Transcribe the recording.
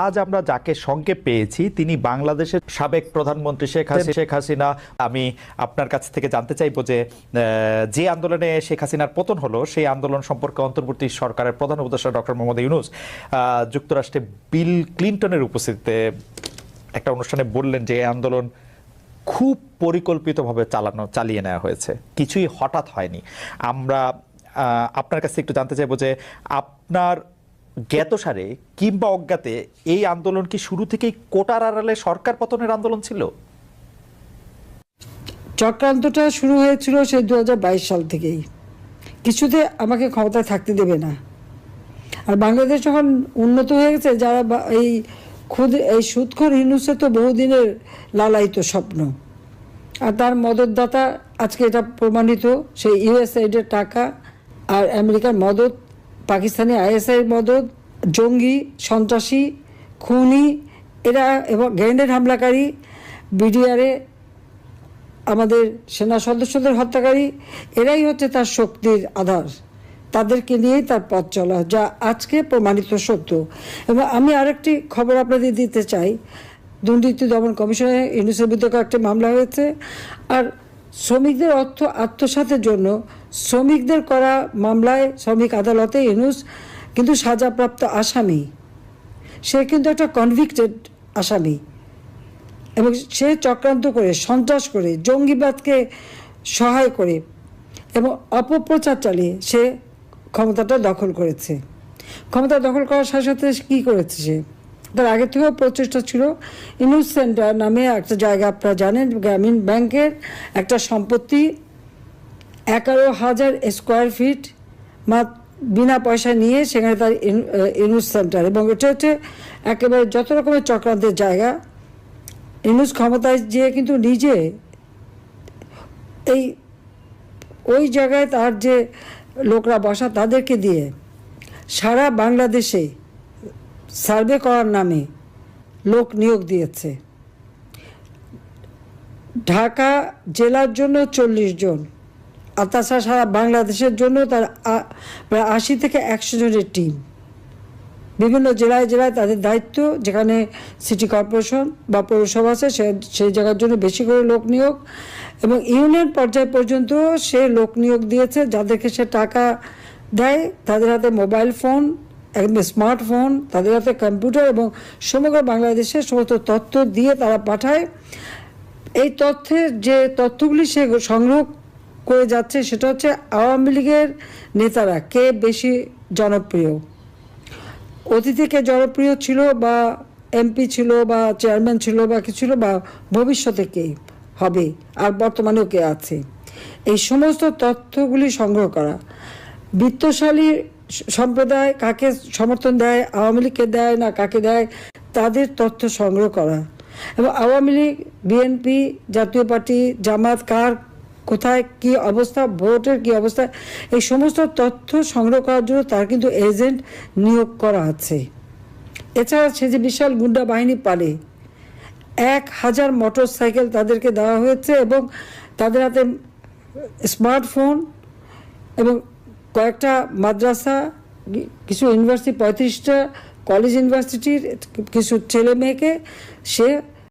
আজ আমরা যাকে সঙ্গে পেয়েছি তিনি বাংলাদেশের সাবেক প্রধানমন্ত্রী শেখ হাসিনা। আমি আপনার কাছ থেকে জানতে চাইবো যে আন্দোলনে শেখ হাসিনার পতন হলো সেই আন্দোলন সম্পর্কে অন্তর্বর্তী সরকারের প্রধান উপদেষ্টা ডক্টর মোহাম্মদ ইউনূস যুক্তরাষ্ট্রে বিল ক্লিনটনের উপস্থিতিতে একটা অনুষ্ঠানে বললেন যে এই আন্দোলন খুব পরিকল্পিতভাবে চালিয়ে নেওয়া হয়েছে, কিছুই হঠাৎ হয়নি। আমরা আপনার কাছে একটু জানতে চাইবো যে আপনার জ্ঞাতসারে কিংবা অজ্ঞাতে এই আন্দোলন কি শুরু থেকেই কোটার আড়ালে সরকার পতনের আন্দোলন ছিল? চক্রান্তটা শুরু হয়েছিল সেই 2022 সাল থেকেই। কিছুতে আমাকে ক্ষমতায় থাকতে দেবে না। আর বাংলাদেশ যখন উন্নত হয়ে গেছে, যারা এই সুদখোর ইউনূসের তো বহুদিনের লালায়িত স্বপ্ন, আর তার মদতদাতা আজকে এটা প্রমাণিত। সেই ইউএসআইডের টাকা আর আমেরিকার মদত, পাকিস্তানি আইএসআই মদত, জঙ্গি, সন্ত্রাসী, খুনি এরা এবং গ্রেনেড হামলাকারী, বিডিআরে আমাদের সেনা সদস্যদের হত্যাকারী, এরাই হচ্ছে তার শক্তির আধার। তাদেরকে নিয়েই তার পথ চলা, যা আজকে প্রমাণিত সত্য। এবং আমি আরেকটি খবর আপনাদের দিতে চাই। দুর্নীতি দমন কমিশনে ইউনূসের বিরুদ্ধে কয়েকটি মামলা হয়েছে। আর শ্রমিকদের অর্থ আত্মসাতের জন্য শ্রমিকদের করা মামলায় শ্রমিক আদালতে ইউনূস কিন্তু সাজাপ্রাপ্ত আসামি। সে কিন্তু একটা কনভিক্টেড আসামি এবং সে চক্রান্ত করে, সন্ত্রাস করে, জঙ্গিবাদকে সহায় করে এবং অপপ্রচার চালিয়ে সে ক্ষমতাটা দখল করেছে। ক্ষমতা দখল করার সাথে সাথে কী করেছে সে? তার আগে থেকেও প্রচেষ্টা ছিল। ইউনূস সেন্টার নামে একটা জায়গা, আপনারা জানেন, গ্রামীণ ব্যাংকের একটা সম্পত্তি 11,000 স্কোয়ার ফিট বিনা পয়সা নিয়ে সেখানে তার ইউনূস সেন্টার। এবং এটা হচ্ছে একেবারে যত রকমের চক্রান্তের জায়গা। ইউনূস ক্ষমতায় যেয়ে কিন্তু নিজে ওই জায়গায় তার যে লোকরা বসা তাদেরকে দিয়ে সারা বাংলাদেশে সার্ভে করার নামে লোক নিয়োগ দিয়েছে। ঢাকা জেলার জন্য 40 জন, আর তাছাড়া সারা বাংলাদেশের জন্য তার প্রায় 80 থেকে 100 জনের টিম। বিভিন্ন জেলায় জেলায় তাদের দায়িত্ব, যেখানে সিটি কর্পোরেশন বা পৌরসভা আছে সেই জায়গার জন্য বেশি করে লোক নিয়োগ। এবং ইউনিয়ন পর্যায় পর্যন্ত সে লোক নিয়োগ দিয়েছে, যাদেরকে সে টাকা দেয়। তাদের হাতে মোবাইল ফোন, একদম স্মার্টফোন, তাদের হাতে কম্পিউটার এবং সমগ্র বাংলাদেশের সমস্ত তথ্য দিয়ে তারা পাঠায়। এই তথ্যের যে তথ্যগুলি সে সংগ্রহ করে যাচ্ছে সেটা হচ্ছে আওয়ামী লীগের নেতারা কে বেশি জনপ্রিয়, অতীতে কে জনপ্রিয় ছিল বা এমপি ছিল বা চেয়ারম্যান ছিল বা কি ছিল, বা ভবিষ্যতে কে হবে আর বর্তমানেও কে আছে, এই সমস্ত তথ্যগুলি সংগ্রহ করা। বিত্তশালী সম্প্রদায় কাকে সমর্থন দেয়, আওয়ামী লীগকে দেয় না কাকে দেয়, তাদের তথ্য সংগ্রহ করা। এবং আওয়ামী লীগ, বিএনপি, জাতীয় পার্টি, জামাত কার কোথায় কি অবস্থা, ভোটের কি অবস্থা, এই সমস্ত তথ্য সংগ্রহ করার জন্য তার কিন্তু এজেন্ট নিয়োগ করা আছে। এছাড়া সে যে বিশাল গুন্ডা বাহিনী পালে, 1000 মোটর সাইকেল তাদেরকে দেওয়া হয়েছে এবং তাদের হাতে স্মার্টফোন এবং কয়েকটা মাদ্রাসা, কিছু ইউনিভার্সিটি, 35টা কলেজ ইউনিভার্সিটির কিছু ছেলে মেয়েকে সে